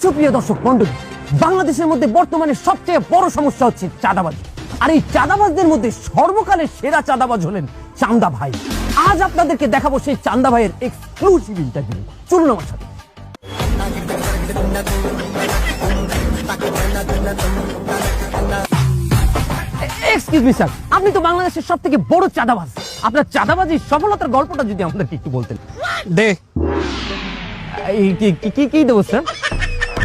সুপ্রিয় দর্শক মন্ডলী, বাংলাদেশের মধ্যে বর্তমানে সবচেয়ে বড় সমস্যা হচ্ছে চাঁদাবাজি। আর এই চাঁদাবাজদের মধ্যে সর্বকালের সেরা চাঁদাবাজ হলেন চান্দা ভাই। আজ আপনাদেরকে দেখাবো সেই চান্দা ভাইয়ের এক্সক্লুসিভ ইন্টারভিউ। চলুন আমার সাথে। এক্সকিউজ মি স্যার, আপনি তো বাংলাদেশের সব থেকে বড় চাঁদাবাজ। আপনার চাঁদাবাজির সফলতার গল্পটা যদি আমাদেরকে একটু বলতেন। দে কি দেবো স্যার?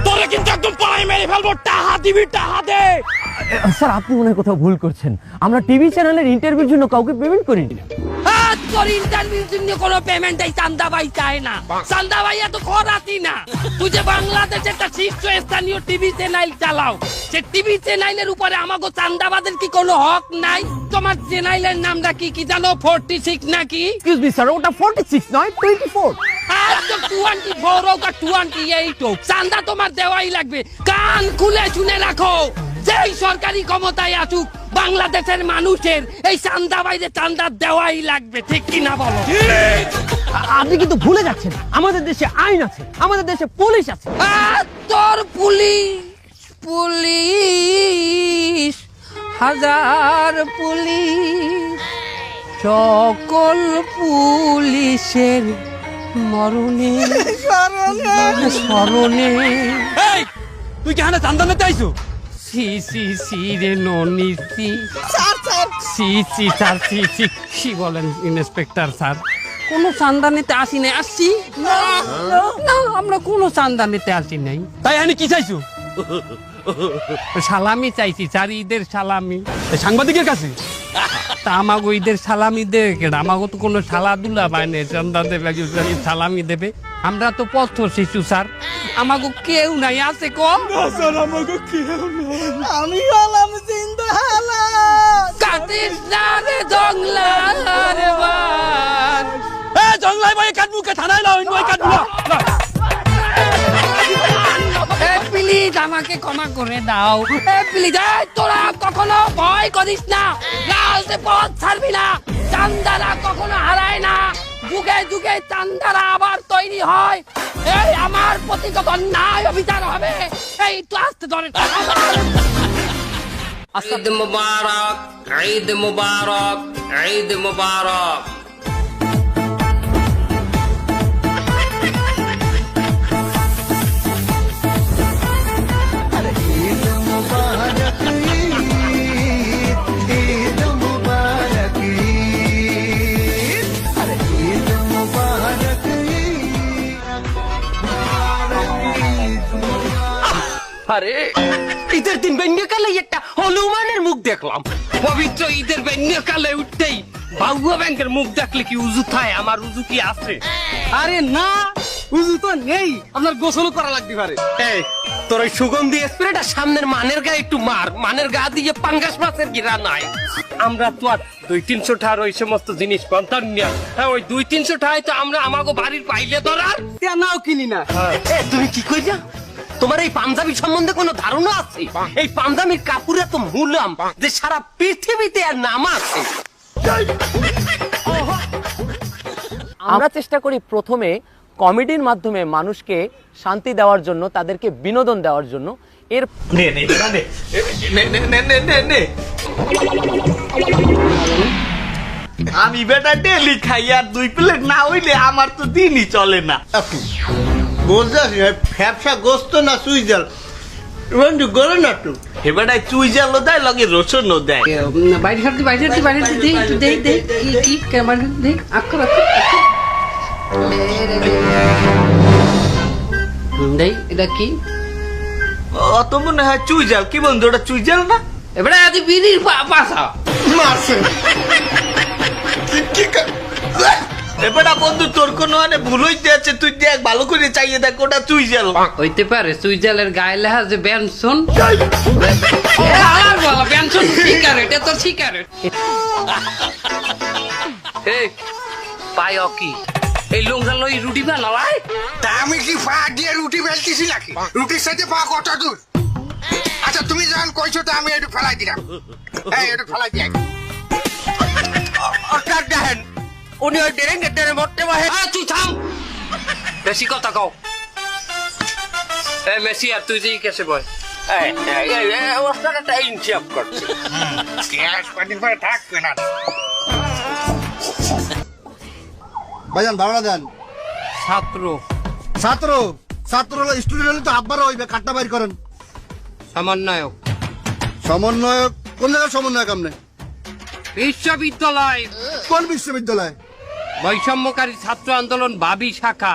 তোরে কিন্তু একদম পায়ে মেরে ফেলবো। টাহা দিবি, টাহা দে। স্যার, আপনি মনে হয় কোথাও ভুল করছেন। আমরা টিভি চ্যানেলের ইন্টারভিউর জন্য কাউকে পেমেন্ট করিনি। তোর ইন্টারভিউর জন্য কোনো পেমেন্ট এই চান্দা ভাই চায় না। চান্দা ভাই এত খরাতি না। তুই যে বাংলাদেশে একটা শীর্ষস্থানীয় টিভি চ্যানেল চালাও, সে টিভি চ্যানেলের উপরে আমাকে চান্দাবাদের কি কোনো হক নাই? তোমার চ্যানেলের নামটা কি জানো? 46 নাকি? এক্সকিউজ মি স্যার, ওটা 46 নয় 24। আর তো 24 হোক আর 28 হোক, চান্দা তোমার দেওয়াই লাগবে। কান খুলে শুনে রাখো, যেই সরকারি ক্ষমতায় আসুক, বাংলাদেশের মানুষের এই চান্দা বাইরে চান্দা দেওয়াই লাগবে। ঠিক কি না বলো? আপনি কিন্তু ভুলে যাচ্ছেন, আমাদের দেশে আইন আছে, আমাদের দেশে পুলিশ আছে। তোর পুলিশ হাজার পুলিশ, সকল পুলিশের মরণে স্মরণে। এই তুই কি হানা চান্দা নিতে আইছো? সি রে ননি সি কি বলেন ইন্সপেক্টর স্যার? কোনো চান্দা নিতে আসি নাই। আসছি না, আমরা কোনো চান্দা নিতে আসি নাই। তাই হানি কি চাইছো? সালামি চাইছি স্যার, ঈদের সালামি। এই সাংবাদিকের কাছে? তা আমাগো ঈদের সালামি দেবে কেন? আমাগো তো কোনো সালাদুলা পায় না, চান্দা দেবে সালামি দেবে। আমরা তো পথ শিশু স্যার, আমাগো কেউ নাই। আছে কম আমি হলাম জিন্দালা কাটিস না রে জংলা রে বার। এ জংলাই ভাই কাটবুকে থানায় লাও, ইনভাই কাটবু। প্লিজ আমাকে ক্ষমা করে দাও। প্লিজ, তোরা কখনো ভয় করিস না, লালতে পথ ছাড়বি না। চান্দারা কখনো হারায় না, যুগে যুগে চান্দারা আবার তৈরি হয়। এই আমার প্রতি যখন ন্যায় অবিচার হবে, এই তো আসতে ধরে। ঈদ মুবারক, ঈদ মুবারক, ঈদ মুবারক। আরে ঈদের দিন বেন্যকালে একটা হনুমানের মুখ দেখলাম। পবিত্র ঈদের বেন্যকালে উঠতেই বাবুয়া ব্যাংকের মুখ দেখলে কি উজু থায়? আমার উজু কি আছে? আরে না, উজু তো নেই, আপনার গোসল করা লাগতে পারে। এই তোর ওই সুগন্ধি স্প্রেটা সামনের মানের গায়ে একটু মার। মানের গা দিয়ে পাঙ্গাস মাছের গিরা নাই। আমরা তো আর 200-300 টাকার ওই সমস্ত জিনিস পান্তান না। ওই 200-300 টাকায় তো আমরা আমাকে বাড়ির পাইলে ধরার নাও কিনি না। তুমি কি কইলা? তোমার এই পাঞ্জাবি সম্বন্ধে কোনো ধারণা আছে? এই পাঞ্জাবির কাপড়ে তো মূলাম যে সারা পৃথিবীতে আর নাম আছে। আমরা চেষ্টা করি প্রথমে কমেডির মাধ্যমে মানুষকে শান্তি দেওয়ার জন্য, তাদেরকে বিনোদন দেওয়ার জন্য। এর আমি বেটা ডেলি খাই, আর 2 প্লেট না হইলে আমার তো দিনই চলে না। বোঝাস ফ্যাপসা গোস্ত না চুইজাল বন্ধু গলে না তো এবারে চুইজালও দেয়, লগে রসুনও দেয়। বাইরে হাঁটতে কি ক্যামেরা দেখ আক্কর দেখ। এটা কি? অত মনে হয় চুইজাল। কি বন্ধু, ওটা চুইজাল না? এবারে আজ বিড়ির পাশা মারছে। এবারে বন্ধু তোর কোনো ভুল হইতে আছে, তুই দেখ ভালো করে চাইয়ে দেখ, ওটা চুইজাল হইতে পারে। সুইজালের গায়ে লেখা যে বেনসন। বেনসন সিগারেট, এটা তো সিগারেট। পায় কি এই লোংরা লই রুটি বানালাই? তা আমি কি পা দিয়ে রুটি বেলতেছি নাকি? রুটির সাথে পা কত দূর? আচ্ছা তুমি যখন কইছো তো আমি একটু ফেলাই দিলাম। এই একটু ফেলাই দিয়ে দেখেন উনি ওই ডেরেঙ্গে টেনে মরতে পারে। তুই থাম, বেশি কথা কও। মেসি আর তুই যেই কেসে বয় ওস্তাদ একটা ইনসাফ করছে গ্যাস পানি পরে থাকবে না ভাইজান ভাড়া দেন। ছাত্র ছাত্র ছাত্র স্টুডেন্ট হলে তো আব্বারও হইবে, কাটটা বাইর করেন। সমন্বয়ক সমন্বয়ক কোন জায়গায় সমন্বয়ক আপনি? বিশ্ববিদ্যালয় কোন বিশ্ববিদ্যালয়? বৈষম্যকারী ছাত্র আন্দোলন বাবি শাখা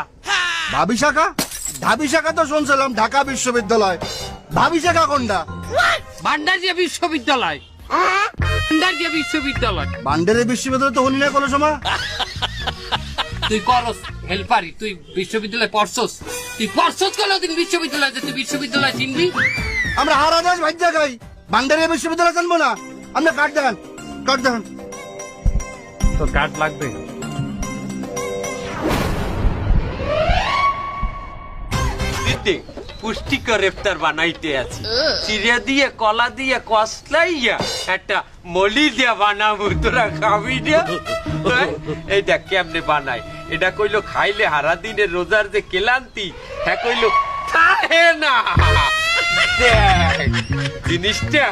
ভাবি শাখা? ঢাবি শাখা তো শুনছিলাম ঢাকা বিশ্ববিদ্যালয়, ভাবি শাখা কোনটা? ভান্ডারিয়া বিশ্ববিদ্যালয় ভান্ডারিয়া বিশ্ববিদ্যালয় বান্ডারের বিশ্ববিদ্যালয় তো হলি না কোনো সময়। তুই করস হেল্পারি, তুই বিশ্ববিদ্যালয়ে পড়ছস, তুই পড়ছস কোনদিন বিশ্ববিদ্যালয়, তুই বিশ্ববিদ্যালয় চিনবি? আমরা হারা দাস ভাজ্যা খাই, বান্ডারের বিশ্ববিদ্যালয় জানবো না? আপনি কাট দেন, কাট দেন। তো কার্ড লাগবে। দিতে পুষ্টিকর ইফতার বানাইতে আছি, চিড়ে দিয়ে কলা দিয়ে কসলাইয়া একটা মলি দিয়া বানাবো, তোরা খাবি না? এইটা কেমনে বানাই? এটা কইলো খাইলে হারা দিনের রোজার যে ক্লান্তি, হ্যাঁ কইলো থাকে না। দেখ জিনিসটা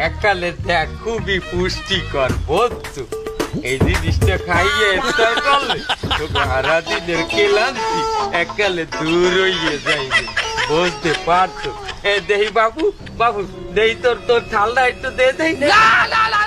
এককালে দেখ খুবই পুষ্টিকর, বুঝছো? এই জিনিসটা খাইয়ে ইফতার করলে তোকে হারা দিনের ক্লান্তি এককালে দূর হইয়ে যাইবে, বুঝতে পারছো? দেহি বাবু, বাবু দেহি তোর ঠান্ডা একটু দে দেই। না না না